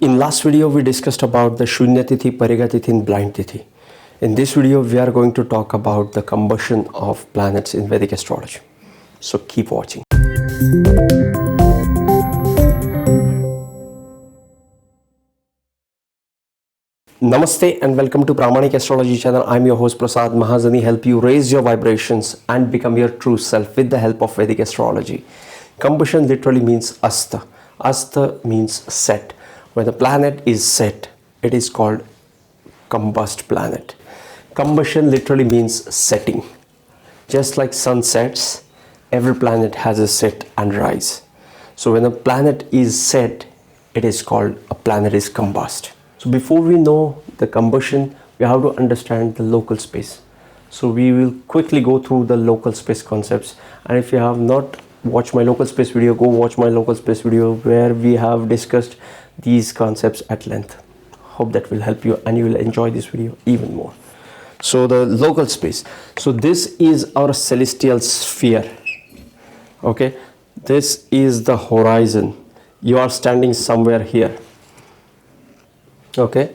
In last video, we discussed about the Shunya Tithi, Pariga Tithi and Blind Tithi. In this video, we are going to talk about the combustion of planets in Vedic astrology. So keep watching. Namaste and welcome to Pramanik Astrology channel. I'm your host Prasad Mahazani, help you raise your vibrations and become your true self with the help of Vedic astrology. Combustion literally means Asta. Asta means set. When the planet is set, it is called combust planet. Combustion literally means setting. Just like sun sets, every planet has a set and rise. So when a planet is set, it is called a planet is combust. So before we know the combustion, we have to understand the local space. So we will quickly go through the local space concepts. And if you have not watched my local space video, go watch my local space video where we have discussed these concepts at length. Hope that will help you and you will enjoy this video even more. So the local space. So this is our celestial sphere. Okay. This is the horizon. You are standing somewhere here. Okay.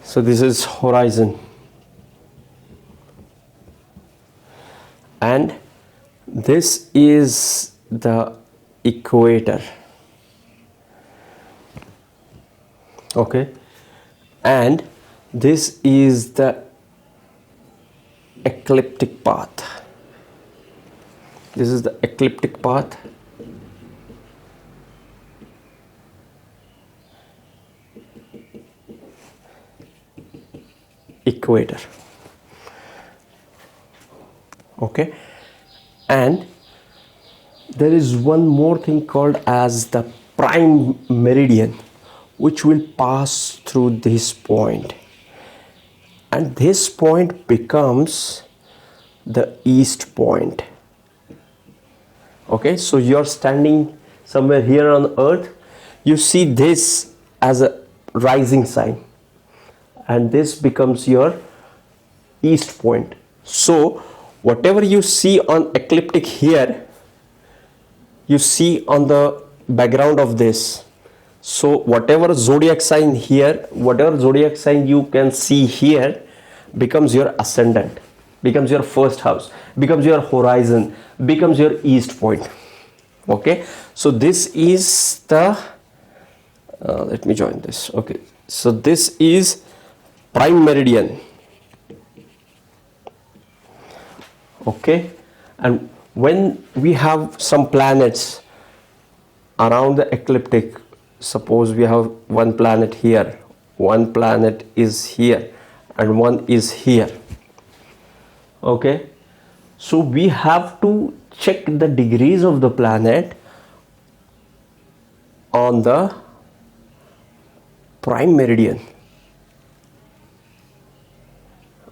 So this is horizon. And this is the equator. Okay, and this is the ecliptic path. This is the ecliptic path. Equator. Okay, and there is one more thing called as the Prime Meridian, which will pass through this point, and this point becomes the east point. Okay, so you're standing somewhere here on earth, you see this as a rising sign and this becomes your east point. So whatever you see on ecliptic here, you see on the background of this. So whatever zodiac sign here, whatever zodiac sign you can see here becomes your ascendant, becomes your first house, becomes your horizon, becomes your east point. Okay, so this is the let me join this. Okay, so this is Prime Meridian. Okay, and when we have some planets around the ecliptic, suppose we have one planet here, one planet is here and one is here. Okay, so we have to check the degrees of the planet on the Prime Meridian.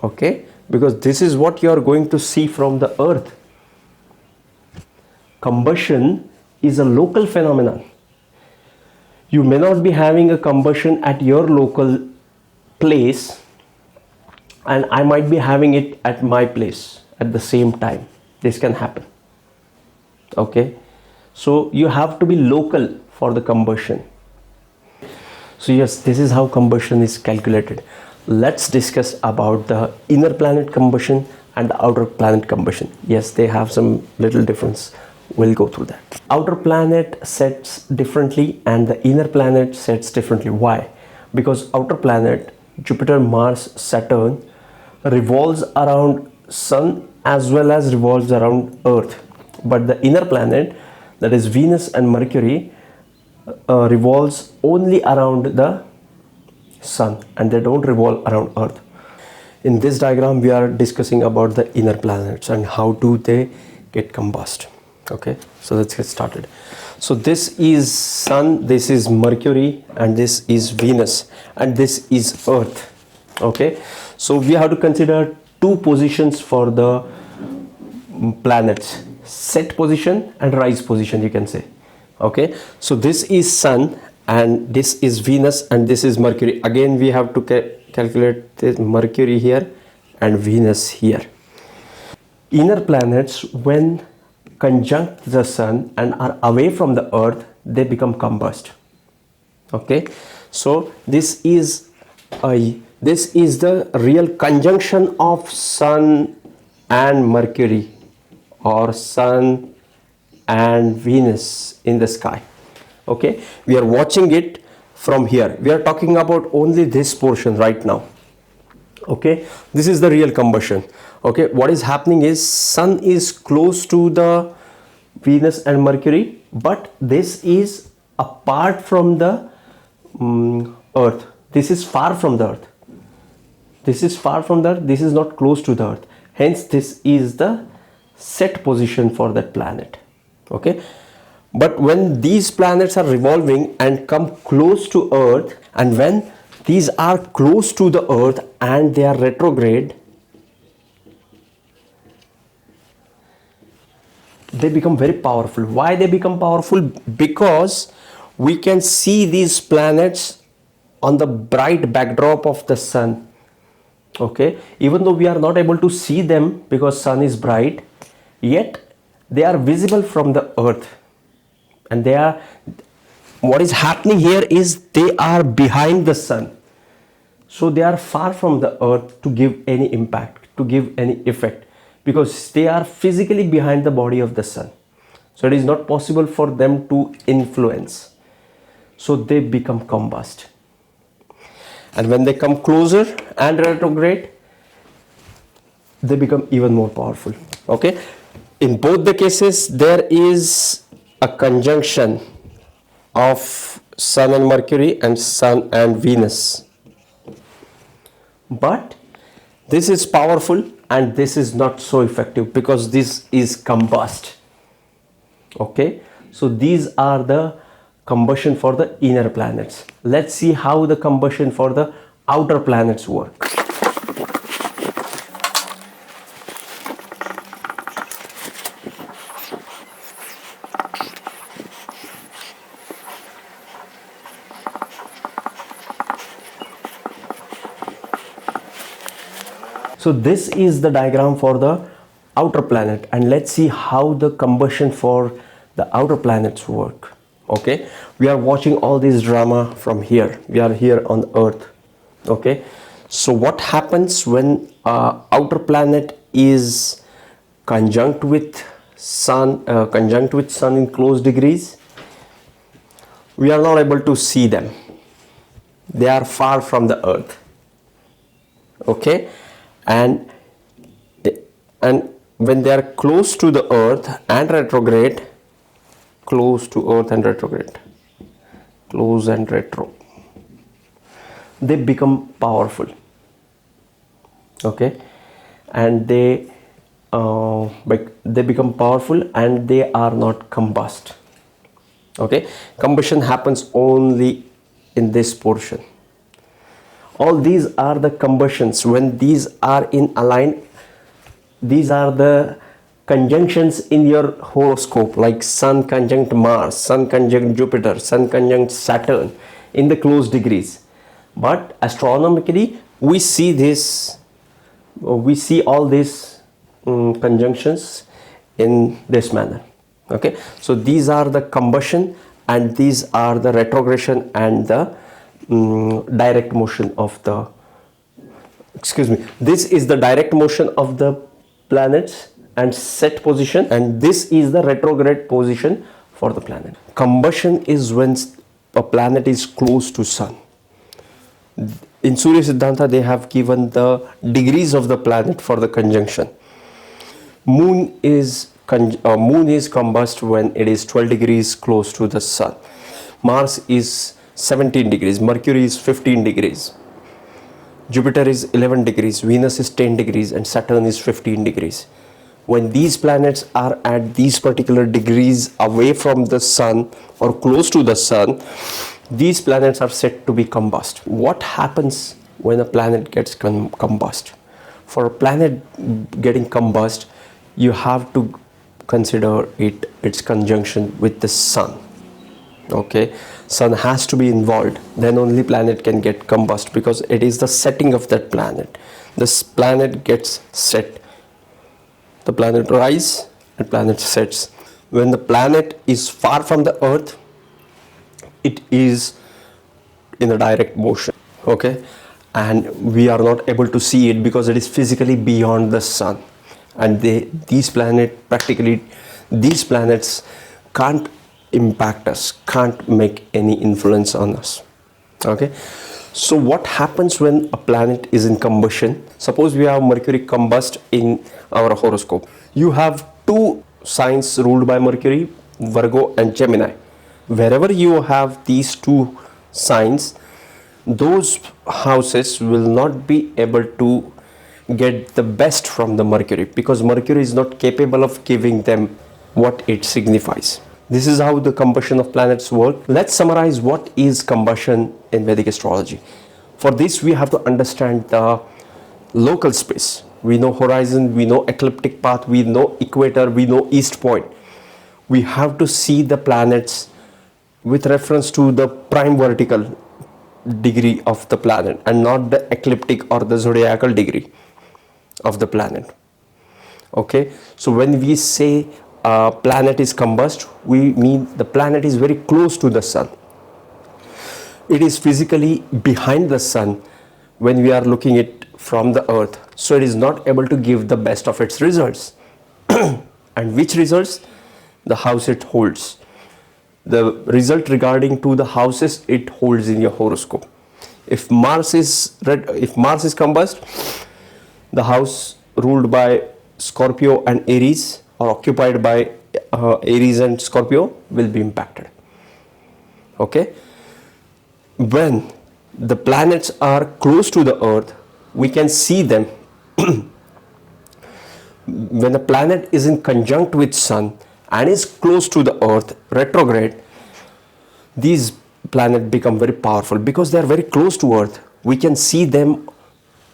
Okay, because this is what you are going to see from the earth. Combustion is a local phenomenon. You may not be having a combustion at your local place and I might be having it at my place at the same time. This can happen. Okay, so you have to be local for the combustion. So yes, this is how combustion is calculated. Let's discuss about the inner planet combustion and the outer planet combustion. Yes, they have some little difference. We'll go through that. Outer planet sets differently and the inner planet sets differently. Why? Because outer planet, Jupiter, Mars, Saturn, revolves around Sun as well as revolves around Earth. But the inner planet, that is Venus and Mercury, revolves only around the Sun and they don't revolve around Earth. In this diagram, we are discussing about the inner planets and how do they get combust. Okay, so let's get started. So this is Sun, this is Mercury, and this is Venus, and this is Earth. Okay, so we have to consider two positions for the planets: set position and rise position, you can say. Okay, so this is Sun and this is Venus and this is Mercury. Again, we have to calculate this Mercury here and Venus here. Inner planets, when conjunct the sun and are away from the earth, they become combust. Okay, So this is the real conjunction of Sun and Mercury, or Sun and Venus in the sky. Okay, we are watching it from here. We are talking about only this portion right now. Okay, this is the real combustion. Okay, what is happening is Sun is close to the Venus and Mercury, but this is apart from the Earth. This is far from the Earth. This is far from the Earth. This is not close to the Earth. Hence, this is the set position for that planet. Okay, but when these planets are revolving and come close to Earth, and when these are close to the Earth and they are retrograde, they become very powerful. Why they become powerful? Because we can see these planets on the bright backdrop of the Sun. Okay, even though we are not able to see them because Sun is bright, yet they are visible from the Earth, and they are, what is happening here is they are behind the Sun, so they are far from the Earth to give any impact, to give any effect, because they are physically behind the body of the Sun. So it is not possible for them to influence, so they become combust. And when they come closer and retrograde, they become even more powerful. Okay, in both the cases there is a conjunction of Sun and Mercury and Sun and Venus, but this is powerful and this is not so effective because this is combust. Okay, so these are the combustion for the inner planets. Let's see how the combustion for the outer planets work. So this is the diagram for the outer planet, and let's see how the combustion for the outer planets work. Okay, we are watching all this drama from here. We are here on Earth. Okay, so what happens when outer planet is conjunct with Sun in close degrees? We are not able to see them. They are far from the Earth. Okay, and when they are close to the Earth and retrograde, close to Earth and retrograde, close and retro, they become powerful. Okay, and they become powerful and they are not combust. Okay, combustion happens only in this portion. All these are the combustions. When these are in align, these are the conjunctions in your horoscope, like Sun conjunct Mars, Sun conjunct Jupiter, Sun conjunct Saturn in the close degrees. But astronomically, we see all these conjunctions in this manner. Okay, so these are the combustion and these are the retrogression and the direct motion of the, this is the direct motion of the planets and set position, and this is the retrograde position for the planet. Combustion is when a planet is close to Sun. In Surya Siddhanta, they have given the degrees of the planet for the conjunction. Moon is combust when it is 12 degrees close to the Sun. Mars is 17 degrees, Mercury is 15 degrees, Jupiter is 11 degrees, Venus is 10 degrees, and Saturn is 15 degrees. When these planets are at these particular degrees away from the Sun or close to the Sun, these planets are said to be combust. What happens when a planet gets combust? For a planet getting combust, you have to consider its conjunction with the Sun. Okay, Sun has to be involved, then only planet can get combust, because it is the setting of that planet. This planet gets set. The planet rises and planet sets. When the planet is far from the Earth, it is in a direct motion, okay, and we are not able to see it because it is physically beyond the sun, and these planets can't impact us, can't make any influence on us. Okay, so what happens when a planet is in combustion? Suppose we have Mercury combust in our horoscope. You have two signs ruled by Mercury, Virgo and Gemini. Wherever you have these two signs, those houses will not be able to get the best from the Mercury, because Mercury is not capable of giving them what it signifies. This is how the combustion of planets work. Let's summarize what is combustion in Vedic astrology. For this, we have to understand the local space. We know horizon, we know ecliptic path, we know equator, we know east point. We have to see the planets with reference to the prime vertical degree of the planet and not the ecliptic or the zodiacal degree of the planet. Okay, so when we say planet is combust, we mean the planet is very close to the sun. It is physically behind the sun when we are looking it from the earth, so it is not able to give the best of its results. And which results? The house it holds, the result regarding to the houses it holds in your horoscope. If Mars is combust, the house ruled by Scorpio and Aries, or occupied by Aries and Scorpio, will be impacted. Okay, when the planets are close to the earth, we can see them. When a planet is in conjunct with sun and is close to the earth, retrograde, these planets become very powerful because they are very close to earth. We can see them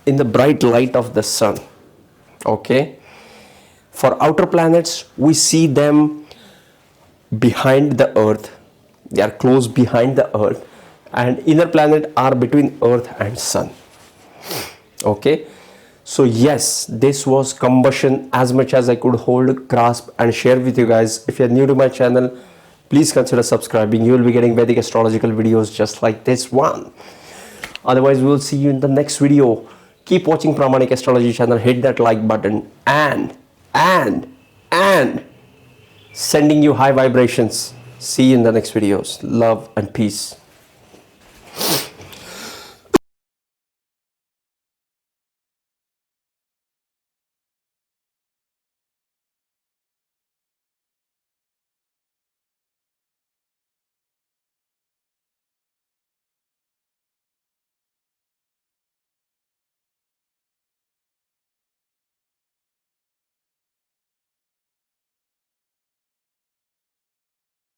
in the bright light of the sun. Okay, for outer planets, we see them behind the earth. They are close behind the earth, and inner planet are between earth and sun. Okay, so yes, this was combustion as much as I could hold, grasp and share with you guys. If you are new to my channel, please consider subscribing. You will be getting Vedic astrological videos just like this one. Otherwise, we will see you in the next video. Keep watching Pramanik Astrology channel, hit that like button, and sending you high vibrations. See you in the next videos. Love and peace.